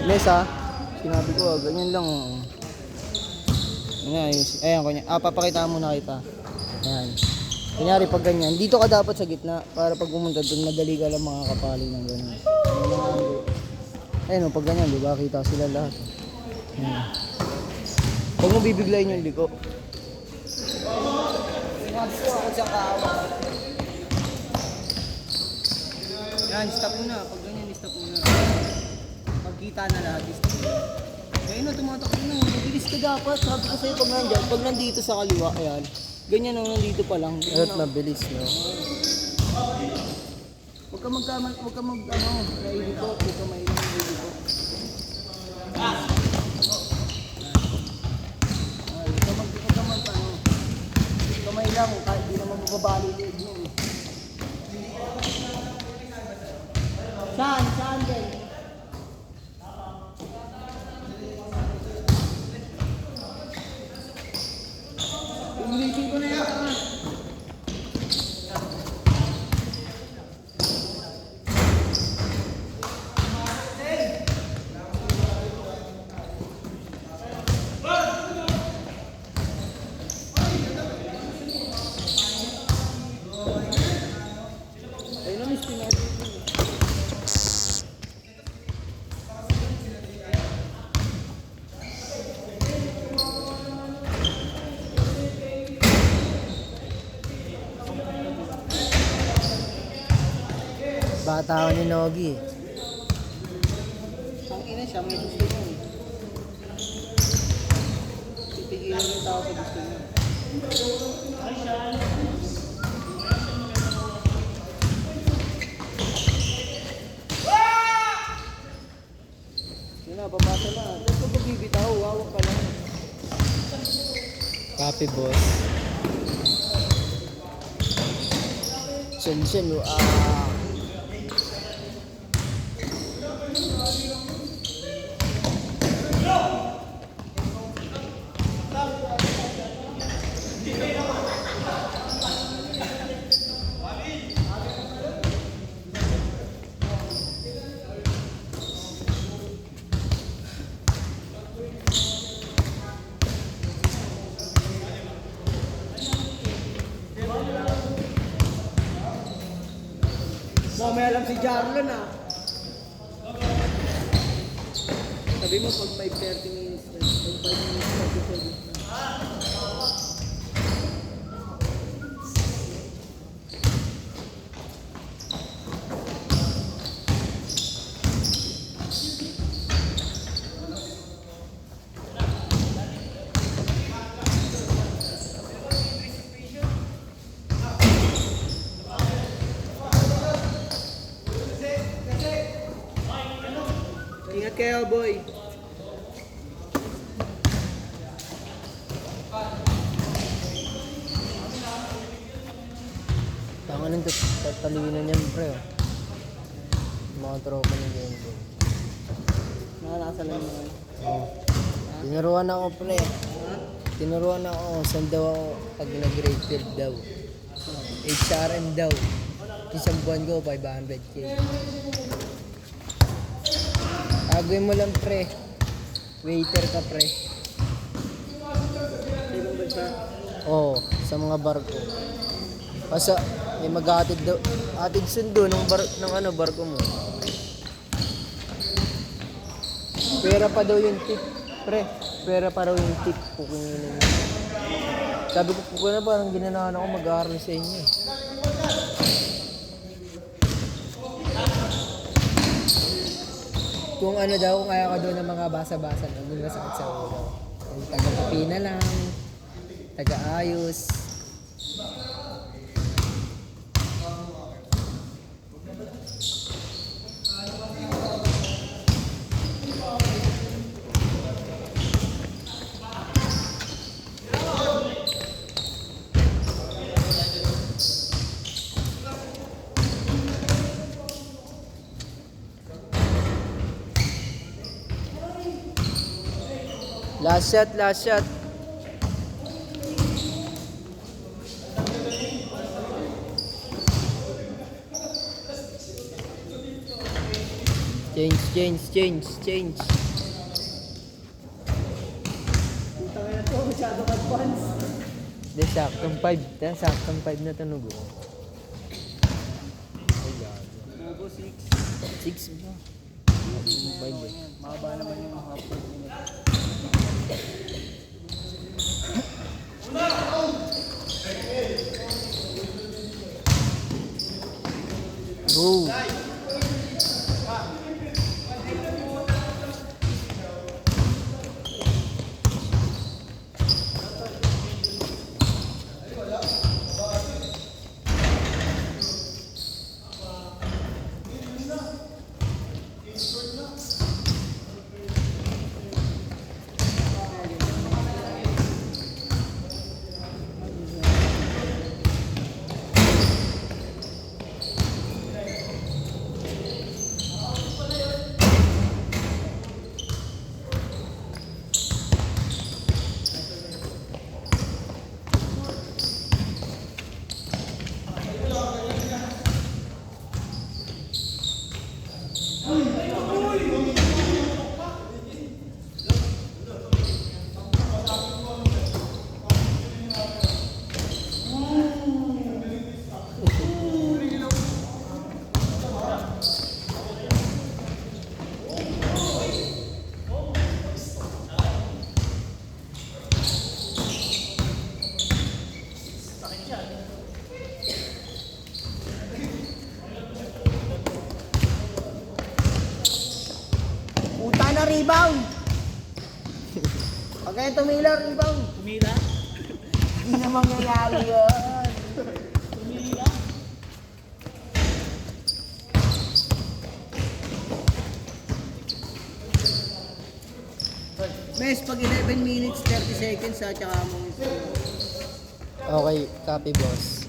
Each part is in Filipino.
Mesa, sinabi ko, ganyan lang. Ayan, ayan, kanya. Papakita mo na kita. Ayan. Kunyari pag ganyan, dito ka dapat sa gitna para pag pumunta doon, madali ka lang makakapali ng ganyan. Ayan, pag ganyan, diba? Kita sila lahat. Ayan. Huwag mo bibiglayin yung liko. Sinabi ko ako sa kaawa. Ayan, stop mo na. Pag ganyan, stop mo na. Pagkita na lahat, stop mo na. Ngayon na, tumatakbo na. Mabilis ka dapat. Sabi ko sa'yo pag nandyan, pag nandito sa kaliwa, ayan. Ganyan ang nandito pa lang. At mabilis, no? Huwag ka nailiko. Huwag ka mailang nailiko. Kamay lang, kahit di naman mababali liig mo. Saan din? Ulitin ko na yan. Bata ako ni Nogi. Ang ina siya, may gusto niya eh. Pipigilan yung tao sa gusto niya. Yun na, papasa na. Huwag ka magbibitaw, wawak ka lang. Copy, boss. Sensyon, may alam si Jarlon ah. Sabi mo pag may 30 minutes na, pag 5 minutes na dito. Ingat kayo, boy. Tama nang tatalunan yan, pre. Mga tropa ng game ko. Nakalasa lang naman. Oo. Tinuruan ako, pre. Tinuruan ako saan daw ako pag nag-grade 12 daw. HRM daw. Isang buwan ko, 500k. Agawin mo lang, pre. Waiter ka, pre. Sino ba siya? Oo, sa mga barko. Kasi may maghatid daw, atid sundo ng barko mo. Pera pa daw yung tip, pre. Pera pa daw yung tip. Kukunin mo. Sabi ko, na parang ginanahan ako mag-aaral sa inyo. Kung ano daw, kung kaya ka doon ng mga basa-basa, nandun masakit sa ulo. Yung taga-pina lang, taga-ayos. Last shot, last shot. Change. Putang ina to, masyado advance. Hindi, saktong 5 na tunog oh. Ay, gago. Bobo 6. 6 ba? 5 eh. Mahaba naman yung half minute. Go! Puta na rebound! Pag kaya tumila, rebound. Tumila? Hindi na mangyayari yun. Tumila? Mes, pag 11 minutes, 30 seconds ha, tsaka mo. Okay, copy boss.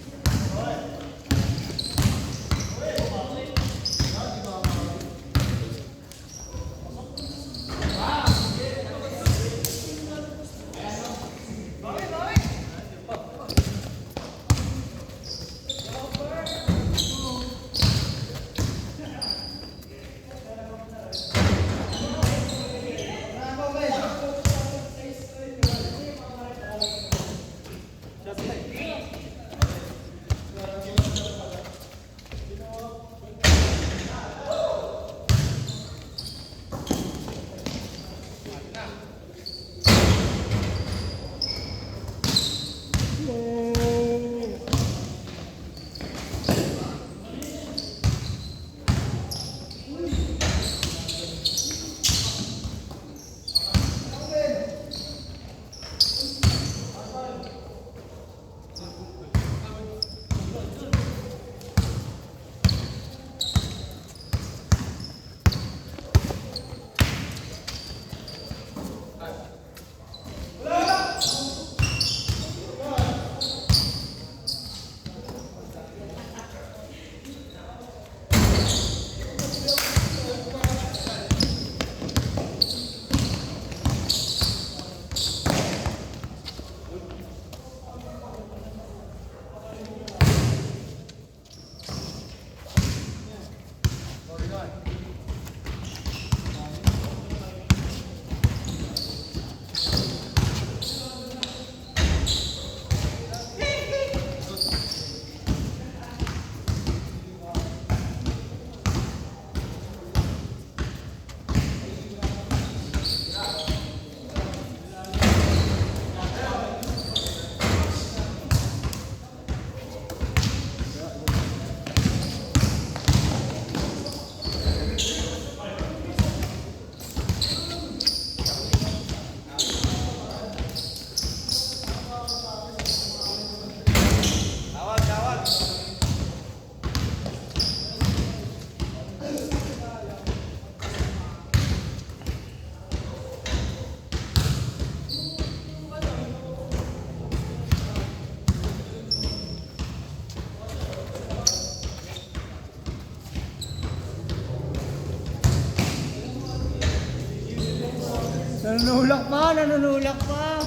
Nanunulak pa.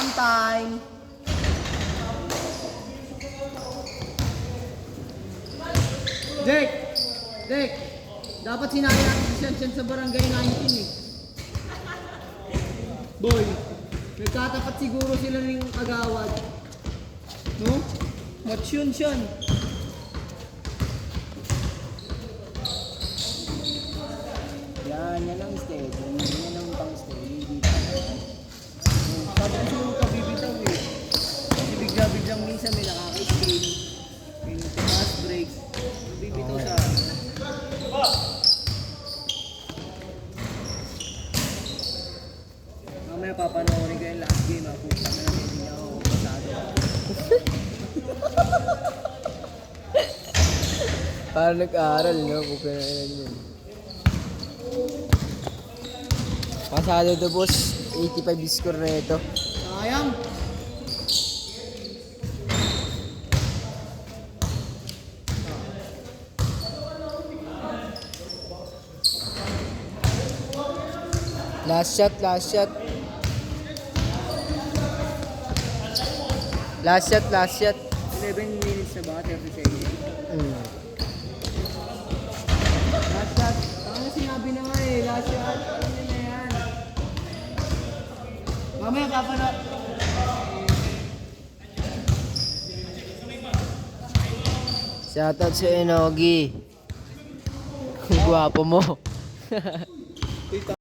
Bang time! Dek! Dapat sinabi natin si Shen sa barangay 19 eh. Boy, nagkatapat siguro sila ng agawad. No? Match yun, Shen. Yan ang steady. Yan ang pang steady. Sabi ko yung kabibitaw eh. Kasi bigla-biglang minsan may nakaka-screen. May tumas break. Bibitaw sa... Mamaya papanoorin ko yung last game. Puta na lang hindi niya ako pasado. Parang nag-aaral, no? Kung pinailan yun. Pasado to, boss. 85 score na ito. Sayang! Last shot. Last shot. Last shot. 11 minutes na ba? 30 seconds. Mm. Last shot. Ano sinabi na nga eh. Last shot. Ano nyo na yan? Mamaya papanood. Shoutout sa Enogi. Gwapo mo.